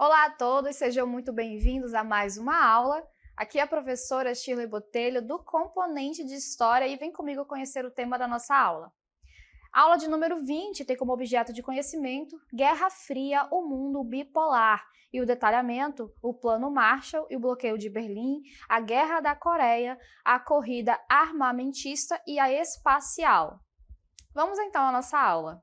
Olá a todos, sejam muito bem-vindos a mais uma aula. Aqui é a professora Shirley Botelho, do Componente de História, e vem comigo conhecer o tema da nossa aula. A aula de número 20 tem como objeto de conhecimento Guerra Fria, o mundo bipolar, e o detalhamento, o Plano Marshall e o bloqueio de Berlim, a Guerra da Coreia, a corrida armamentista e a espacial. Vamos então à nossa aula.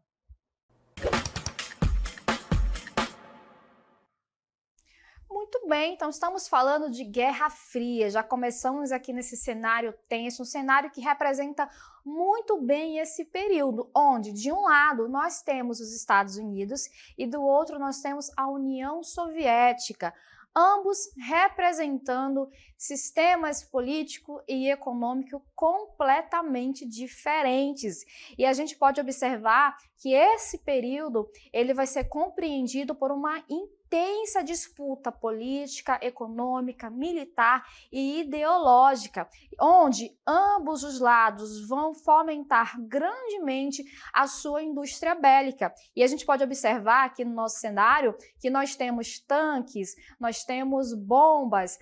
Muito bem, então estamos falando de Guerra Fria, já começamos aqui nesse cenário tenso, um cenário que representa muito bem esse período, onde de um lado nós temos os Estados Unidos e do outro nós temos a União Soviética, ambos representando sistemas político e econômico completamente diferentes. E a gente pode observar que esse período ele vai ser compreendido por uma intensa disputa política, econômica, militar e ideológica, onde ambos os lados vão fomentar grandemente a sua indústria bélica. E a gente pode observar aqui no nosso cenário que nós temos tanques, nós temos bombas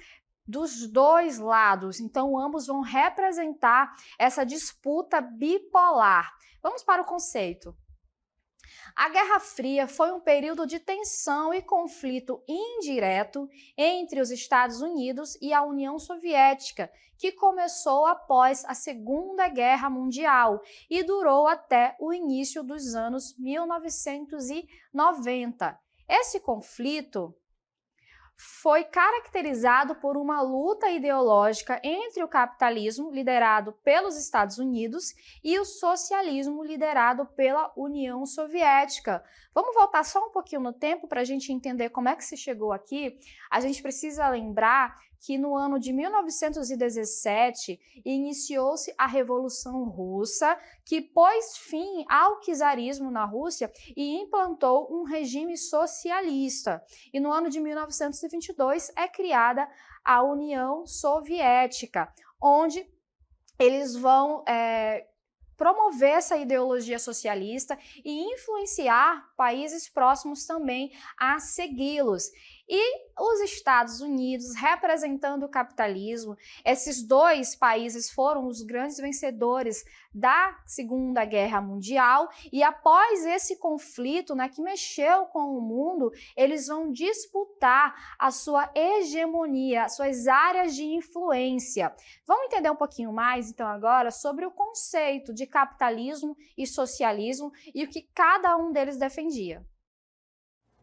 dos dois lados, então ambos vão representar essa disputa bipolar. Vamos para o conceito. A Guerra Fria foi um período de tensão e conflito indireto entre os Estados Unidos e a União Soviética, que começou após a Segunda Guerra Mundial e durou até o início dos anos 1990. Esse conflito foi caracterizado por uma luta ideológica entre o capitalismo, liderado pelos Estados Unidos, e o socialismo, liderado pela União Soviética. Vamos voltar só um pouquinho no tempo para a gente entender como é que se chegou aqui. A gente precisa lembrar que no ano de 1917 iniciou-se a Revolução Russa, que pôs fim ao czarismo na Rússia e implantou um regime socialista. E no ano de 1922 é criada a União Soviética, onde eles vão promover essa ideologia socialista e influenciar países próximos também a segui-los. E os Estados Unidos, representando o capitalismo, esses dois países foram os grandes vencedores da Segunda Guerra Mundial, e após esse conflito, que mexeu com o mundo, eles vão disputar a sua hegemonia, as suas áreas de influência. Vamos entender um pouquinho mais, então, agora sobre o conceito de capitalismo e socialismo e o que cada um deles defendia.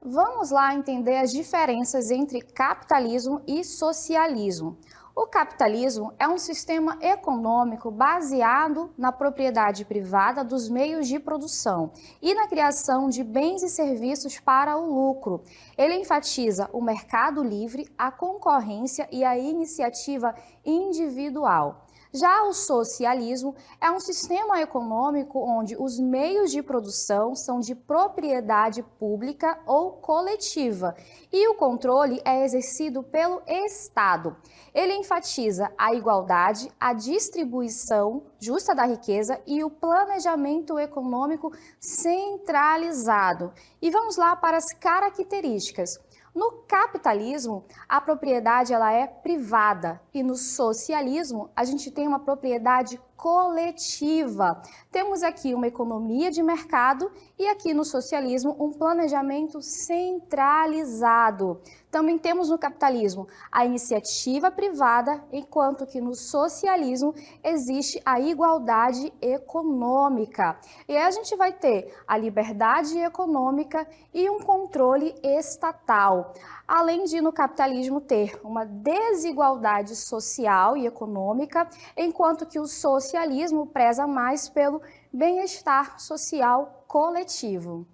Vamos lá entender as diferenças entre capitalismo e socialismo. O capitalismo é um sistema econômico baseado na propriedade privada dos meios de produção e na criação de bens e serviços para o lucro. Ele enfatiza o mercado livre, a concorrência e a iniciativa individual. Já o socialismo é um sistema econômico onde os meios de produção são de propriedade pública ou coletiva e o controle é exercido pelo Estado. Ele enfatiza a igualdade, a distribuição justa da riqueza e o planejamento econômico centralizado. E vamos lá para as características. No capitalismo, a propriedade ela é privada e no socialismo a gente tem uma propriedade coletiva. Temos aqui uma economia de mercado e aqui no socialismo um planejamento centralizado. Também temos no capitalismo a iniciativa privada, enquanto que no socialismo existe a igualdade econômica. E aí a gente vai ter a liberdade econômica e um controle estatal. Além de no capitalismo ter uma desigualdade social e econômica, enquanto que o socialismo preza mais pelo bem-estar social coletivo.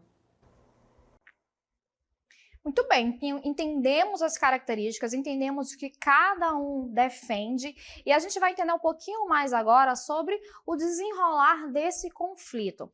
Muito bem, entendemos as características, entendemos o que cada um defende e a gente vai entender um pouquinho mais agora sobre o desenrolar desse conflito.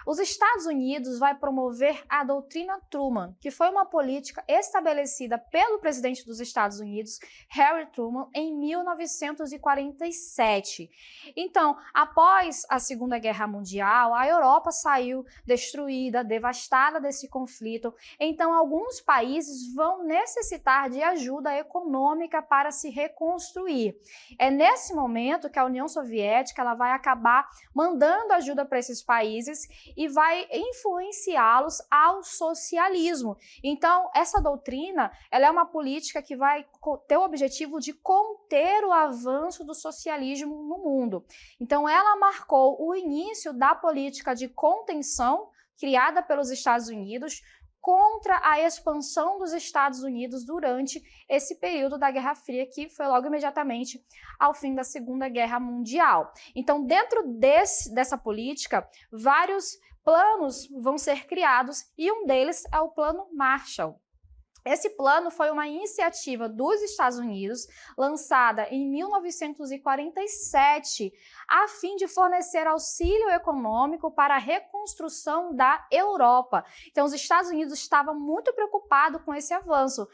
Os Estados Unidos vai promover a doutrina Truman, que foi uma política estabelecida pelo presidente dos Estados Unidos, Harry Truman, em 1947. Então, após a Segunda Guerra Mundial, a Europa saiu destruída, devastada desse conflito. Então, alguns países países vão necessitar de ajuda econômica para se reconstruir. É nesse momento que a União Soviética ela vai acabar mandando ajuda para esses países e vai influenciá-los ao socialismo. Então, essa doutrina ela é uma política que vai ter o objetivo de conter o avanço do socialismo no mundo. Então, ela marcou o início da política de contenção criada pelos Estados Unidos contra a expansão dos Estados Unidos durante esse período da Guerra Fria, que foi logo imediatamente ao fim da Segunda Guerra Mundial. Então, dentro dessa política, vários planos vão ser criados e um deles é o Plano Marshall. Esse plano foi uma iniciativa dos Estados Unidos, lançada em 1947, a fim de fornecer auxílio econômico para a reconstrução da Europa. Então, os Estados Unidos estavam muito preocupados com esse avanço.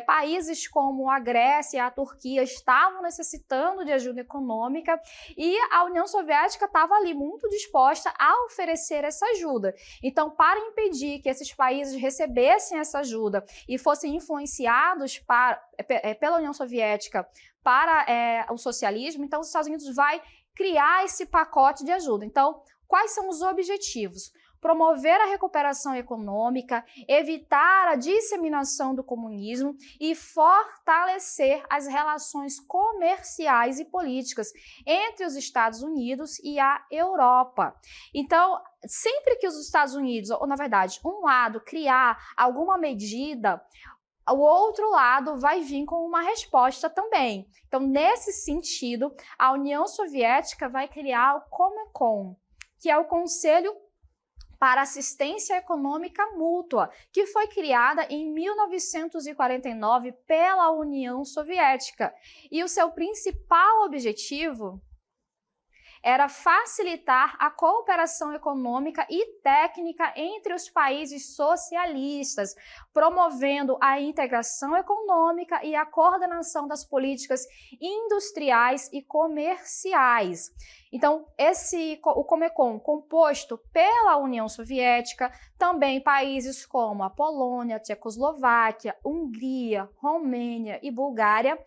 Países como a Grécia e a Turquia estavam necessitando de ajuda econômica e a União Soviética estava ali muito disposta a oferecer essa ajuda. Então, para impedir que esses países recebessem essa ajuda e fossem influenciados pela União Soviética para o socialismo, então os Estados Unidos vai criar esse pacote de ajuda. Então, quais são os objetivos? Promover a recuperação econômica, evitar a disseminação do comunismo e fortalecer as relações comerciais e políticas entre os Estados Unidos e a Europa. Então, sempre que os Estados Unidos, ou na verdade, um lado criar alguma medida, o outro lado vai vir com uma resposta também. Então, nesse sentido, a União Soviética vai criar o Comecon, que é o Conselho para Assistência Econômica Mútua, que foi criada em 1949 pela União Soviética. E o seu principal objetivo era facilitar a cooperação econômica e técnica entre os países socialistas, promovendo a integração econômica e a coordenação das políticas industriais e comerciais. Então, o Comecon, composto pela União Soviética, também países como a Polônia, Tchecoslováquia, Hungria, Romênia e Bulgária,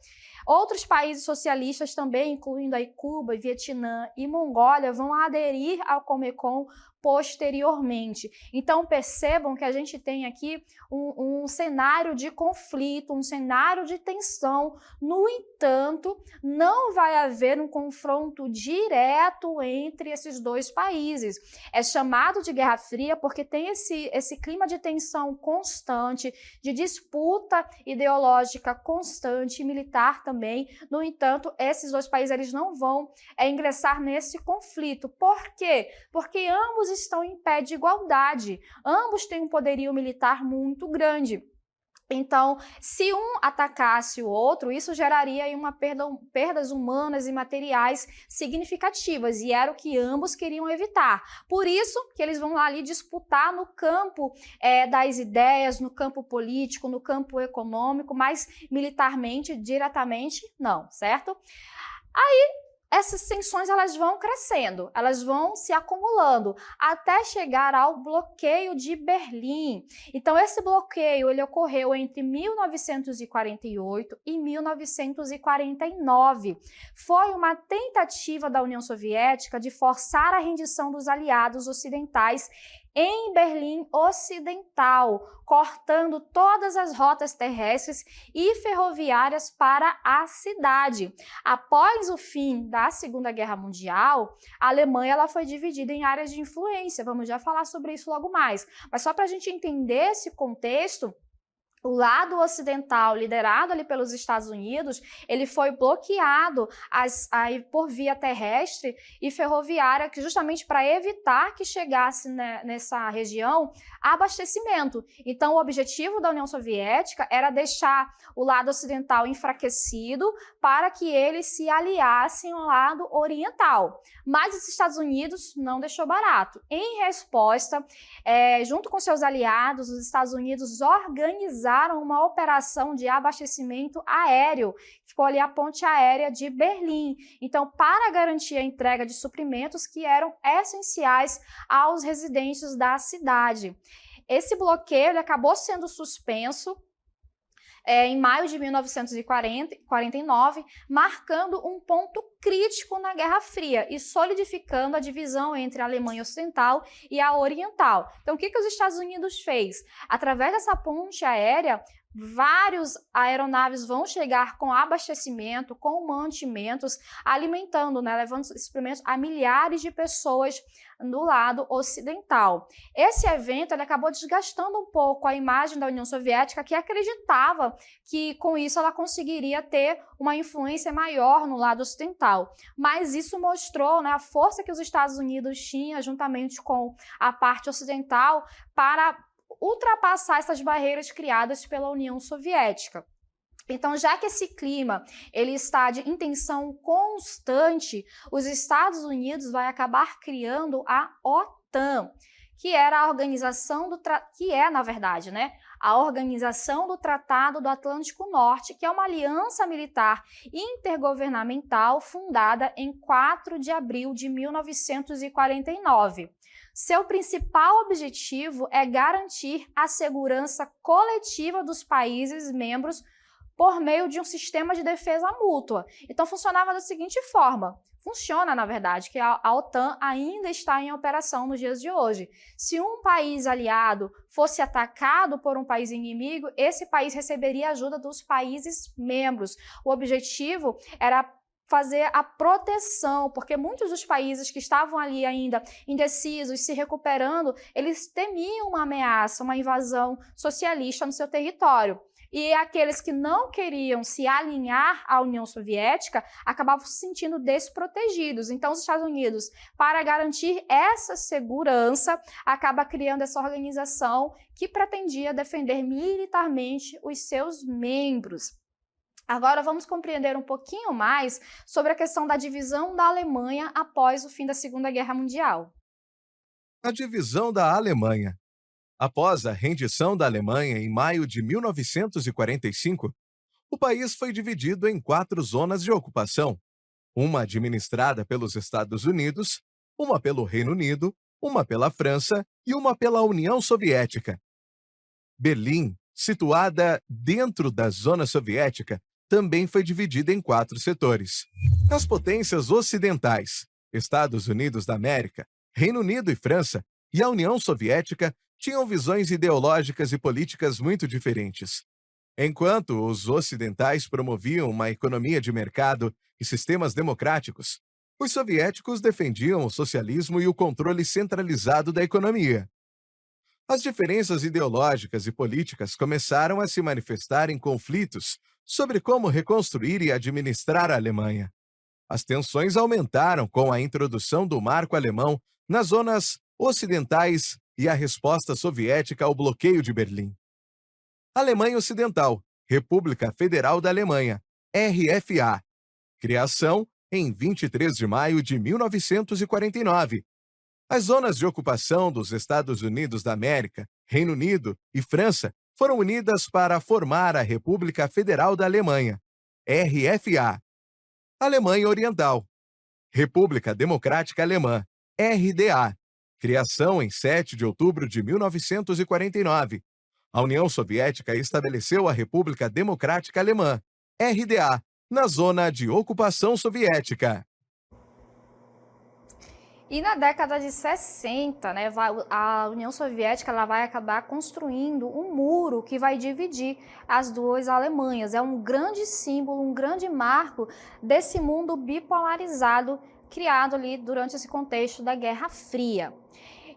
outros países socialistas também, incluindo aí Cuba, Vietnã e Mongólia, vão aderir ao Comecon posteriormente. Então, percebam que a gente tem aqui um cenário de conflito, um cenário de tensão. No entanto, não vai haver um confronto direto entre esses dois países. É chamado de Guerra Fria porque tem esse clima de tensão constante, de disputa ideológica constante, militar também. No entanto, esses dois países eles não vão ingressar nesse conflito. Por quê? Porque ambos estão em pé de igualdade. Ambos têm um poderio militar muito grande. Então, se um atacasse o outro, isso geraria aí perdas humanas e materiais significativas, e era o que ambos queriam evitar. Por isso que eles vão lá ali disputar no campo das ideias, no campo político, no campo econômico, mas militarmente, diretamente, não, certo? Aí, essas tensões elas vão crescendo, elas vão se acumulando até chegar ao bloqueio de Berlim. Então, esse bloqueio ele ocorreu entre 1948 e 1949. Foi uma tentativa da União Soviética de forçar a rendição dos aliados ocidentais em Berlim Ocidental, cortando todas as rotas terrestres e ferroviárias para a cidade. Após o fim da Segunda Guerra Mundial, a Alemanha ela foi dividida em áreas de influência. Vamos já falar sobre isso logo mais. Mas só para a gente entender esse contexto, o lado ocidental, liderado ali pelos Estados Unidos, ele foi bloqueado por via terrestre e ferroviária, justamente para evitar que chegasse nessa região abastecimento. Então, o objetivo da União Soviética era deixar o lado ocidental enfraquecido para que eles se aliassem ao lado oriental. Mas os Estados Unidos não deixou barato. Em resposta, junto com seus aliados, os Estados Unidos organizaram uma operação de abastecimento aéreo, ficou ali a ponte aérea de Berlim. Então, para garantir a entrega de suprimentos que eram essenciais aos residentes da cidade. Esse bloqueio ele acabou sendo suspenso em maio de 1949, marcando um ponto crítico na Guerra Fria e solidificando a divisão entre a Alemanha Ocidental e a Oriental. Então, o que os Estados Unidos fez? Através dessa ponte aérea, várias aeronaves vão chegar com abastecimento, com mantimentos, alimentando, levando suprimentos a milhares de pessoas no lado ocidental. Esse evento ele acabou desgastando um pouco a imagem da União Soviética, que acreditava que com isso ela conseguiria ter uma influência maior no lado ocidental. Mas isso mostrou a força que os Estados Unidos tinham, juntamente com a parte ocidental, para ultrapassar essas barreiras criadas pela União Soviética. Então, já que esse clima ele está de intenção constante, os Estados Unidos vai acabar criando a OTAN, que era a organização na verdade, a Organização do Tratado do Atlântico Norte, que é uma aliança militar intergovernamental fundada em 4 de abril de 1949. Seu principal objetivo é garantir a segurança coletiva dos países membros por meio de um sistema de defesa mútua. Então, funcionava da seguinte forma. Funciona, na verdade, que a OTAN ainda está em operação nos dias de hoje. Se um país aliado fosse atacado por um país inimigo, esse país receberia ajuda dos países membros. O objetivo era fazer a proteção, porque muitos dos países que estavam ali ainda indecisos, se recuperando, eles temiam uma ameaça, uma invasão socialista no seu território. E aqueles que não queriam se alinhar à União Soviética acabavam se sentindo desprotegidos. Então, os Estados Unidos, para garantir essa segurança, acaba criando essa organização que pretendia defender militarmente os seus membros. Agora vamos compreender um pouquinho mais sobre a questão da divisão da Alemanha após o fim da Segunda Guerra Mundial. A divisão da Alemanha. Após a rendição da Alemanha em maio de 1945, o país foi dividido em 4 zonas de ocupação, uma administrada pelos Estados Unidos, uma pelo Reino Unido, uma pela França e uma pela União Soviética. Berlim, situada dentro da zona soviética, também foi dividida em 4 setores. As potências ocidentais, Estados Unidos da América, Reino Unido e França, e a União Soviética tinham visões ideológicas e políticas muito diferentes. Enquanto os ocidentais promoviam uma economia de mercado e sistemas democráticos, os soviéticos defendiam o socialismo e o controle centralizado da economia. As diferenças ideológicas e políticas começaram a se manifestar em conflitos sobre como reconstruir e administrar a Alemanha. As tensões aumentaram com a introdução do Marco Alemão nas zonas ocidentais e a resposta soviética ao bloqueio de Berlim. Alemanha Ocidental, República Federal da Alemanha, RFA. Criação em 23 de maio de 1949. As zonas de ocupação dos Estados Unidos da América, Reino Unido e França foram unidas para formar a República Federal da Alemanha, RFA. Alemanha Oriental, República Democrática Alemã, RDA. Criação em 7 de outubro de 1949. A União Soviética estabeleceu a República Democrática Alemã, RDA, na zona de ocupação soviética. E na década de 60, a União Soviética vai acabar construindo um muro que vai dividir as duas Alemanhas. É um grande símbolo, um grande marco desse mundo bipolarizado criado ali durante esse contexto da Guerra Fria.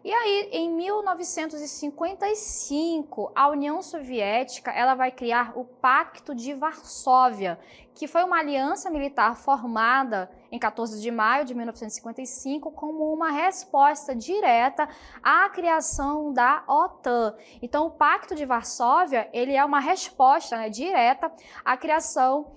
E aí, em 1955, a União Soviética ela vai criar o Pacto de Varsóvia, que foi uma aliança militar formada em 14 de maio de 1955 como uma resposta direta à criação da OTAN. Então, o Pacto de Varsóvia ele é uma resposta direta à criação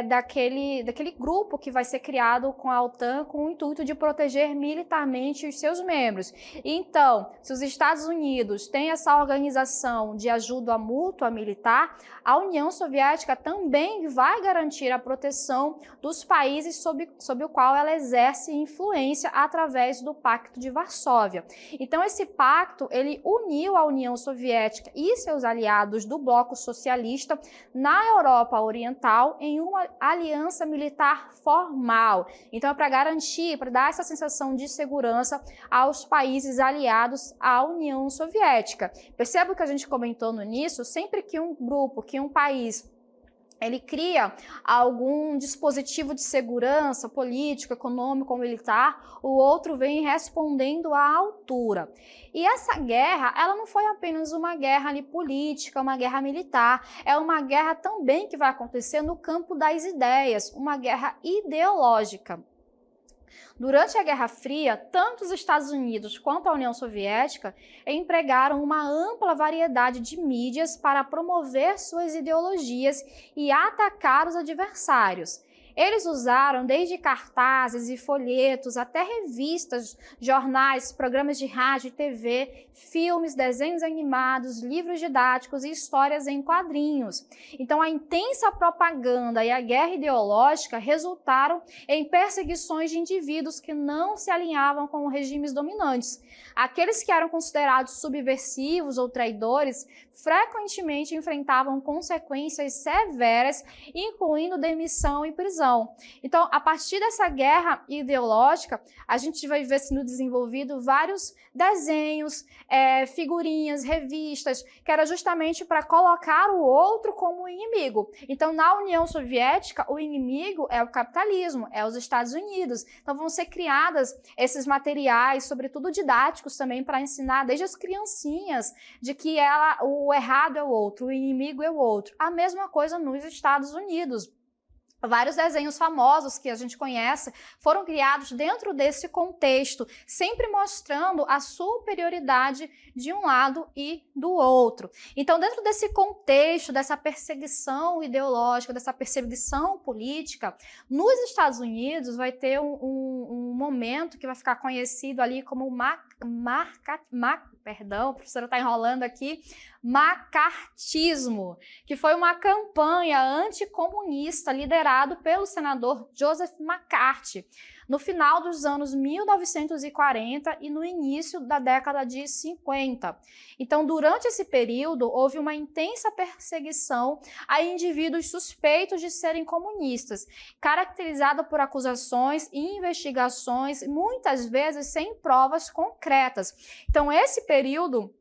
daquele grupo que vai ser criado com a OTAN com o intuito de proteger militarmente os seus membros. Então, se os Estados Unidos têm essa organização de ajuda mútua militar, a União Soviética também vai garantir garantir a proteção dos países sob o qual ela exerce influência através do Pacto de Varsóvia. Então, esse pacto, ele uniu a União Soviética e seus aliados do bloco socialista na Europa Oriental em uma aliança militar formal. Então, é para garantir, para dar essa sensação de segurança aos países aliados à União Soviética. Perceba que a gente comentou no início, sempre que um grupo, que um país ele cria algum dispositivo de segurança político, econômico ou militar, o outro vem respondendo à altura. E essa guerra, ela não foi apenas uma guerra ali política, uma guerra militar, é uma guerra também que vai acontecer no campo das ideias, uma guerra ideológica. Durante a Guerra Fria, tanto os Estados Unidos quanto a União Soviética empregaram uma ampla variedade de mídias para promover suas ideologias e atacar os adversários. Eles usaram desde cartazes e folhetos até revistas, jornais, programas de rádio e TV, filmes, desenhos animados, livros didáticos e histórias em quadrinhos. Então, a intensa propaganda e a guerra ideológica resultaram em perseguições de indivíduos que não se alinhavam com regimes dominantes. Aqueles que eram considerados subversivos ou traidores frequentemente enfrentavam consequências severas, incluindo demissão e prisão. Então, a partir dessa guerra ideológica, a gente vai ver sendo desenvolvido vários desenhos, figurinhas, revistas, que era justamente para colocar o outro como inimigo. Então, na União Soviética, o inimigo é o capitalismo, é os Estados Unidos. Então, vão ser criadas esses materiais, sobretudo didáticos também, para ensinar desde as criancinhas de que o errado é o outro, o inimigo é o outro. A mesma coisa nos Estados Unidos. Vários desenhos famosos que a gente conhece foram criados dentro desse contexto, sempre mostrando a superioridade de um lado e do outro. Então, dentro desse contexto, dessa perseguição ideológica, dessa perseguição política, nos Estados Unidos vai ter um momento que vai ficar conhecido ali como perdão, a professora está enrolando aqui, macartismo, que foi uma campanha anticomunista liderado pelo senador Joseph McCarthy no final dos anos 1940 e no início da década de 50. Então, durante esse período, houve uma intensa perseguição a indivíduos suspeitos de serem comunistas, caracterizada por acusações e investigações, muitas vezes sem provas concretas. Então, esse período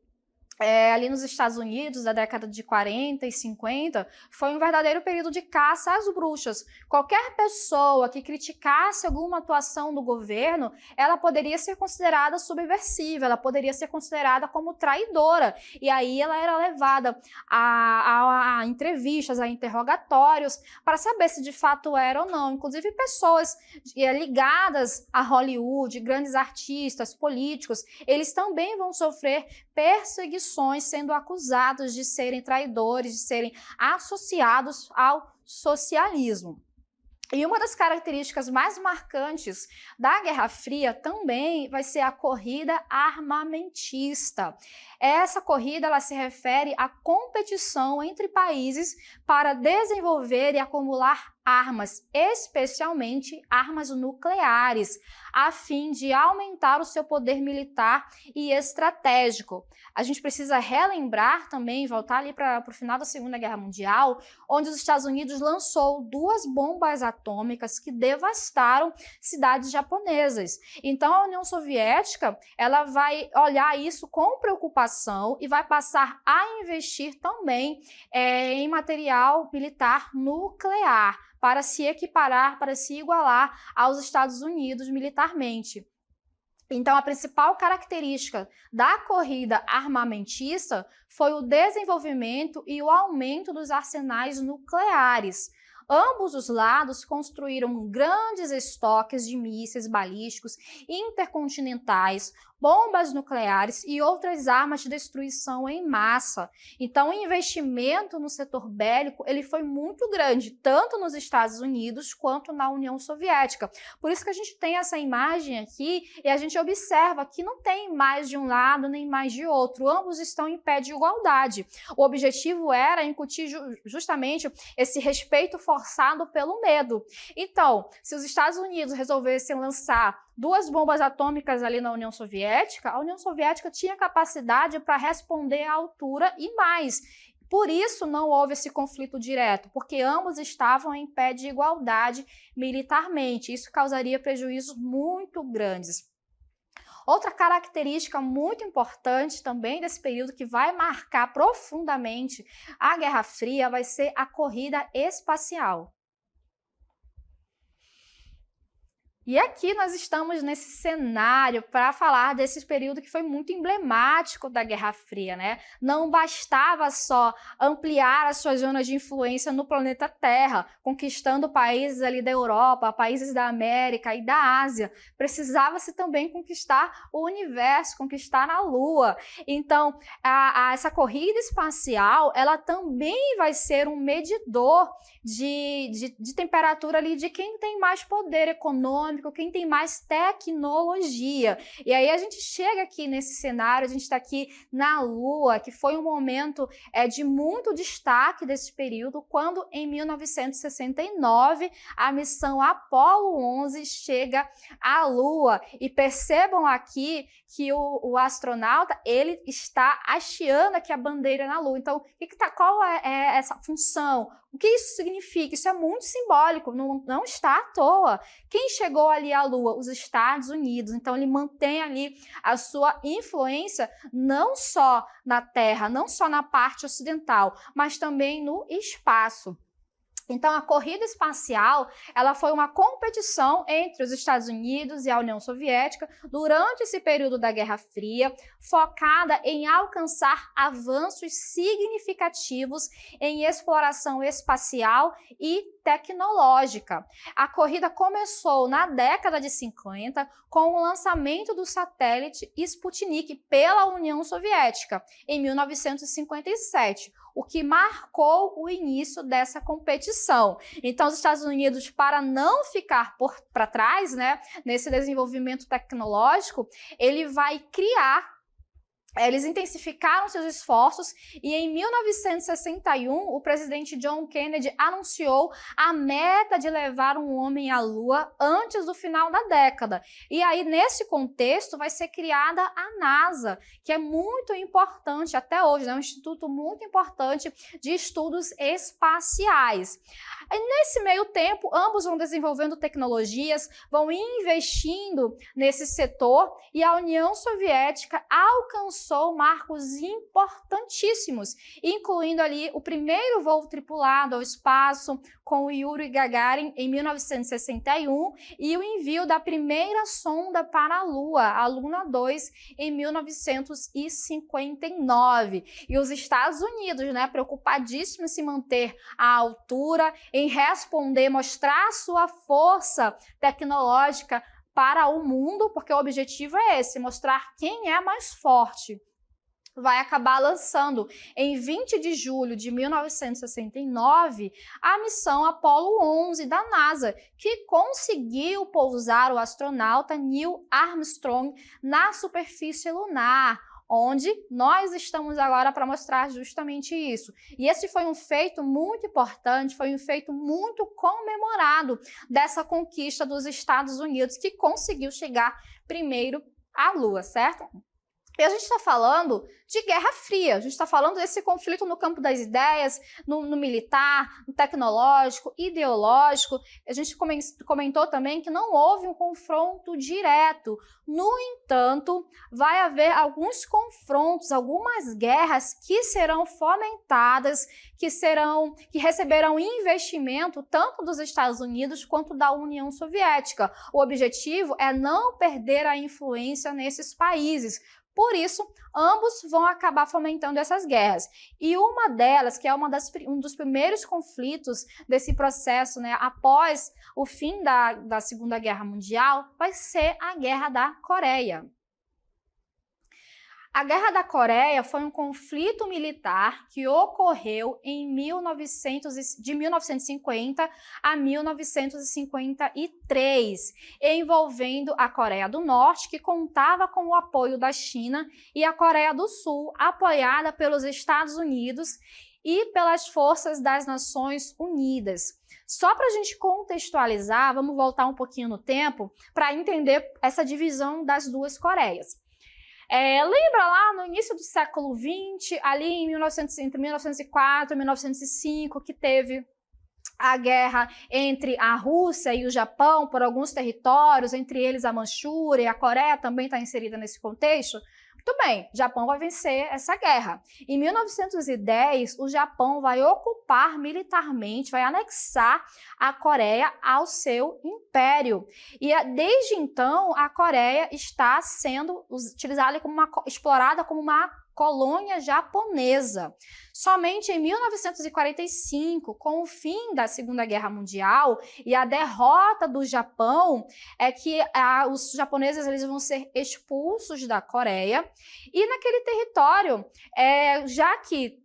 ali nos Estados Unidos, da década de 40 e 50, foi um verdadeiro período de caça às bruxas. Qualquer pessoa que criticasse alguma atuação do governo, ela poderia ser considerada subversiva, ela poderia ser considerada como traidora. E aí ela era levada a entrevistas, a interrogatórios, para saber se de fato era ou não. Inclusive pessoas ligadas a Hollywood, grandes artistas, políticos, eles também vão sofrer perseguições, sendo acusados de serem traidores, de serem associados ao socialismo. E uma das características mais marcantes da Guerra Fria também vai ser a corrida armamentista. Essa corrida ela se refere à competição entre países para desenvolver e acumular armas, especialmente armas nucleares, a fim de aumentar o seu poder militar e estratégico. A gente precisa relembrar também, voltar ali para o final da Segunda Guerra Mundial, onde os Estados Unidos lançou 2 bombas atômicas que devastaram cidades japonesas. Então, a União Soviética ela vai olhar isso com preocupação e vai passar a investir também em material militar nuclear, para se equiparar, para se igualar aos Estados Unidos militarmente. Então, a principal característica da corrida armamentista foi o desenvolvimento e o aumento dos arsenais nucleares. Ambos os lados construíram grandes estoques de mísseis balísticos intercontinentais, bombas nucleares e outras armas de destruição em massa. Então, o investimento no setor bélico ele foi muito grande, tanto nos Estados Unidos quanto na União Soviética. Por isso que a gente tem essa imagem aqui e a gente observa que não tem mais de um lado nem mais de outro, ambos estão em pé de igualdade. O objetivo era incutir justamente esse respeito forçado pelo medo. Então, se os Estados Unidos resolvessem lançar 2 bombas atômicas ali na União Soviética, a União Soviética tinha capacidade para responder à altura e mais. Por isso não houve esse conflito direto, porque ambos estavam em pé de igualdade militarmente. Isso causaria prejuízos muito grandes. Outra característica muito importante também desse período que vai marcar profundamente a Guerra Fria vai ser a corrida espacial. E aqui nós estamos nesse cenário para falar desse período que foi muito emblemático da Guerra Fria, né? Não bastava só ampliar as suas zonas de influência no planeta Terra, conquistando países ali da Europa, países da América e da Ásia. Precisava-se também conquistar o universo, conquistar a Lua. Então, essa corrida espacial, ela também vai ser um medidor de temperatura ali de quem tem mais poder econômico, quem tem mais tecnologia. E aí a gente chega aqui nesse cenário, a gente está aqui na Lua, que foi um momento de muito destaque desse período, quando em 1969 a missão Apollo 11 chega à Lua. E percebam aqui que o astronauta ele está hasteando aqui a bandeira na Lua. Então, qual é essa função? O que isso significa? Isso é muito simbólico, não está à toa. Quem chegou ali à Lua? Os Estados Unidos. Então, ele mantém ali a sua influência não só na Terra, não só na parte ocidental, mas também no espaço. Então, a corrida espacial, ela foi uma competição entre os Estados Unidos e a União Soviética durante esse período da Guerra Fria, focada em alcançar avanços significativos em exploração espacial e tecnológica. A corrida começou na década de 50 com o lançamento do satélite Sputnik pela União Soviética em 1957. O que marcou o início dessa competição. Então, os Estados Unidos, para não ficar para trás, né, nesse desenvolvimento tecnológico, ele vai criar. Eles intensificaram seus esforços e em 1961 o presidente John Kennedy anunciou a meta de levar um homem à Lua antes do final da década. E aí nesse contexto vai ser criada a NASA, que é muito importante até hoje, é um instituto muito importante de estudos espaciais. E nesse meio tempo, ambos vão desenvolvendo tecnologias, vão investindo nesse setor e a União Soviética alcançou marcos importantíssimos, incluindo ali o primeiro voo tripulado ao espaço com o Yuri Gagarin em 1961 e o envio da primeira sonda para a Lua, a Luna 2, em 1959. E os Estados Unidos, né, preocupadíssimos em se manter à altura, em responder, mostrar sua força tecnológica para o mundo, porque o objetivo é esse, mostrar quem é mais forte. Vai acabar lançando em 20 de julho de 1969 a missão Apollo 11 da NASA, que conseguiu pousar o astronauta Neil Armstrong na superfície lunar, onde nós estamos agora para mostrar justamente isso. E esse foi um feito muito importante, foi um feito muito comemorado dessa conquista dos Estados Unidos, que conseguiu chegar primeiro à Lua, certo? E a gente está falando de Guerra Fria, a gente está falando desse conflito no campo das ideias, no militar, no tecnológico, ideológico. A gente comentou também que não houve um confronto direto. No entanto, vai haver alguns confrontos, algumas guerras que serão fomentadas, que receberão investimento tanto dos Estados Unidos quanto da União Soviética. O objetivo é não perder a influência nesses países. Por isso, ambos vão acabar fomentando essas guerras. E uma delas, que é um dos primeiros conflitos desse processo, né, após o fim da Segunda Guerra Mundial, vai ser a Guerra da Coreia. A Guerra da Coreia foi um conflito militar que ocorreu em de 1950 a 1953, envolvendo a Coreia do Norte, que contava com o apoio da China, e a Coreia do Sul, apoiada pelos Estados Unidos e pelas forças das Nações Unidas. Só para a gente contextualizar, vamos voltar um pouquinho no tempo para entender essa divisão das duas Coreias. Lembra lá no início do século XX, ali entre 1904 e 1905, que teve a guerra entre a Rússia e o Japão por alguns territórios, entre eles a Manchúria, e a Coreia também está inserida nesse contexto? Muito bem, o Japão vai vencer essa guerra. Em 1910, o Japão vai ocupar militarmente, vai anexar a Coreia ao seu império. E desde então, a Coreia está sendo utilizada explorada como uma colônia japonesa. Somente em 1945, com o fim da Segunda Guerra Mundial e a derrota do Japão, é que os japoneses eles vão ser expulsos da Coreia. E naquele território, já que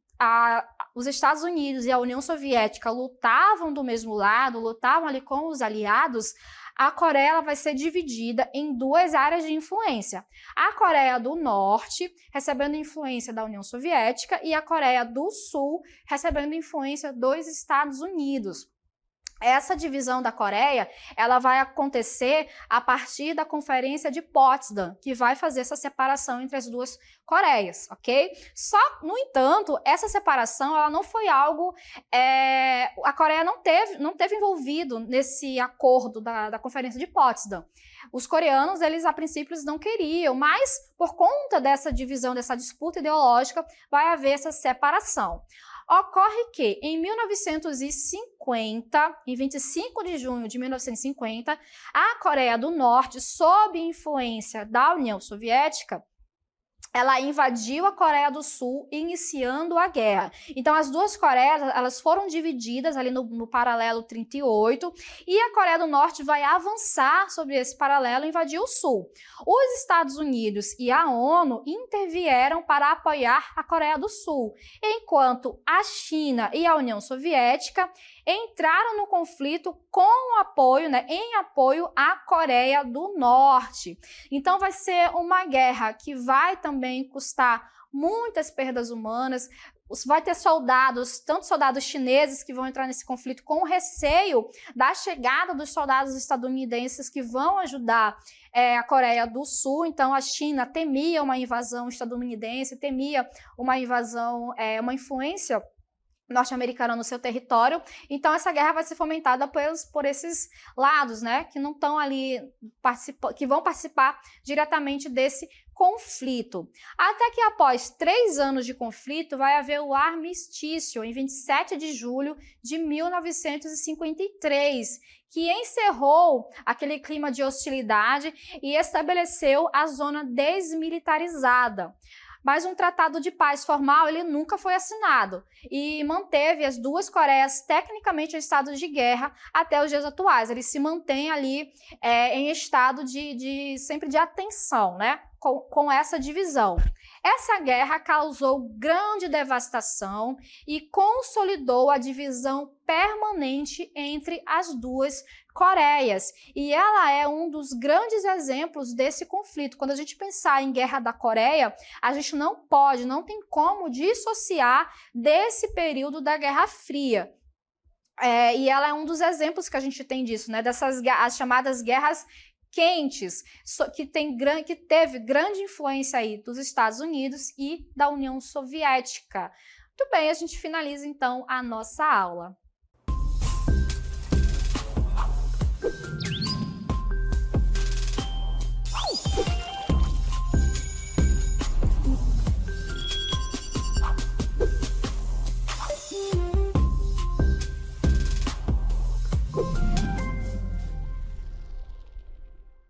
os Estados Unidos e a União Soviética lutavam do mesmo lado, lutavam ali com os aliados, a Coreia vai ser dividida em duas áreas de influência. A Coreia do Norte, recebendo influência da União Soviética, e a Coreia do Sul, recebendo influência dos Estados Unidos. Essa divisão da Coreia, ela vai acontecer a partir da Conferência de Potsdam, que vai fazer essa separação entre as duas Coreias, ok? No entanto, essa separação, ela não foi algo... a Coreia não teve envolvido nesse acordo da Conferência de Potsdam. Os coreanos, eles a princípio não queriam, mas por conta dessa divisão, dessa disputa ideológica, vai haver essa separação. Ocorre que, em 1950, em 25 de junho de 1950, a Coreia do Norte, sob influência da União Soviética, ela invadiu a Coreia do Sul, iniciando a guerra. Então, as duas Coreias, elas foram divididas ali no paralelo 38, e a Coreia do Norte vai avançar sobre esse paralelo e invadir o Sul. Os Estados Unidos e a ONU intervieram para apoiar a Coreia do Sul, enquanto a China e a União Soviética entraram no conflito com apoio, em apoio à Coreia do Norte. Então, vai ser uma guerra que vai também custar muitas perdas humanas. Vai ter soldados, tanto soldados chineses que vão entrar nesse conflito com receio da chegada dos soldados estadunidenses que vão ajudar a Coreia do Sul. Então, a China temia uma invasão estadunidense, temia uma invasão, uma influência norte-americana no seu território. Então, essa guerra vai ser fomentada por esses lados, que não estão ali, que vão participar diretamente desse conflito. Até que após 3 anos de conflito, vai haver o armistício, em 27 de julho de 1953, que encerrou aquele clima de hostilidade e estabeleceu a zona desmilitarizada. Mas um tratado de paz formal ele nunca foi assinado e manteve as duas Coreias tecnicamente em estado de guerra até os dias atuais. Eles se mantêm ali em estado sempre de atenção, com essa divisão. Essa guerra causou grande devastação e consolidou a divisão permanente entre as duas Coreias. E ela é um dos grandes exemplos desse conflito. Quando a gente pensar em Guerra da Coreia, a gente não tem como dissociar desse período da Guerra Fria. E ela é um dos exemplos que a gente tem disso, as chamadas guerras quentes, que teve grande influência aí dos Estados Unidos e da União Soviética. Muito bem, a gente finaliza então a nossa aula.